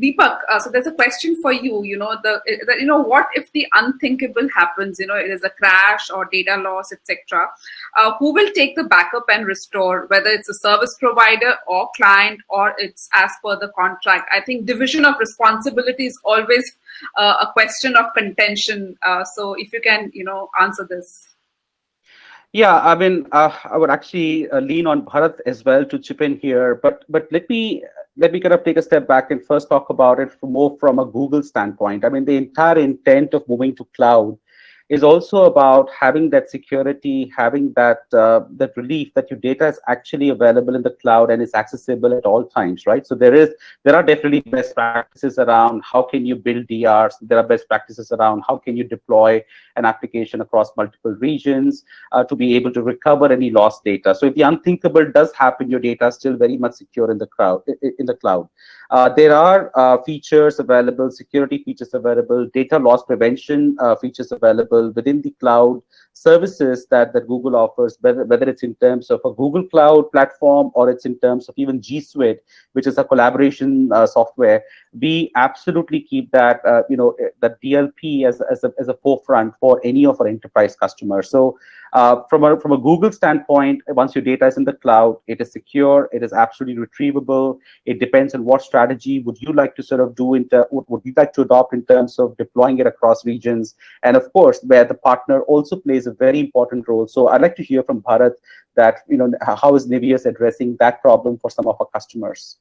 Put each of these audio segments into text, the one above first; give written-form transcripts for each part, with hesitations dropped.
Deepak, so there's a question for you. What if the unthinkable happens? There's a crash or data loss, etc. Who will take the backup and restore? Whether it's a service provider or client, or it's as per the contract. I think division of responsibility is always a question of contention. So if you can, answer this. Yeah, I mean, I would actually lean on Bharat as well to chip in here, but let me kind of take a step back and first talk about it more from a Google standpoint. I mean, the entire intent of moving to cloud is also about having that security, having that relief that your data is actually available in the cloud and is accessible at all times, right? So there are definitely best practices around how can you build DRs. There are best practices around how can you deploy an application across multiple regions to be able to recover any lost data. So if the unthinkable does happen, your data is still very much secure in the cloud. There are features available, security features available, data loss prevention features available within the cloud services that Google offers, whether it's in terms of a Google Cloud platform or it's in terms of even G Suite, which is a collaboration software. We absolutely keep that that DLP as a forefront for any of our enterprise customers. So from a Google standpoint, once your data is in the cloud, it is secure, it is absolutely retrievable. It depends on what strategy would you like to sort of do, would you like to adopt in terms of deploying it across regions, and of course, where the partner also plays a very important role. So I'd like to hear from Bharat that, how is Nebius addressing that problem for some of our customers?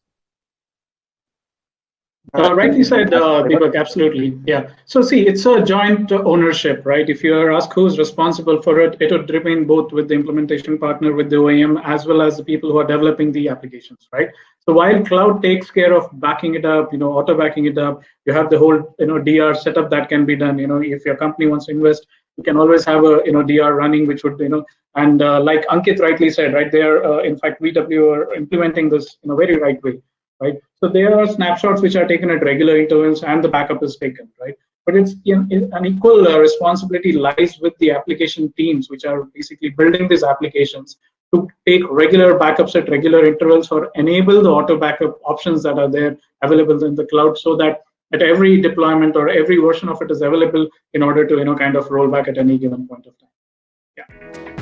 Rightly said, Deepak, absolutely. Yeah. So see, it's a joint ownership, right? If you are asked who's responsible for it, it would remain both with the implementation partner, with the OEM, as well as the people who are developing the applications, right? So while cloud takes care of backing it up, auto backing it up, you have the whole, DR setup that can be done. If your company wants to invest, you can always have a, DR running, which would, and like Ankit rightly said, right, there, in fact, VW are implementing this in a very right way. Right, so there are snapshots which are taken at regular intervals, and the backup is taken. Right, but it's an equal responsibility lies with the application teams, which are basically building these applications to take regular backups at regular intervals or enable the auto backup options that are there available in the cloud, so that at every deployment or every version of it is available in order to kind of roll back at any given point of time. Yeah.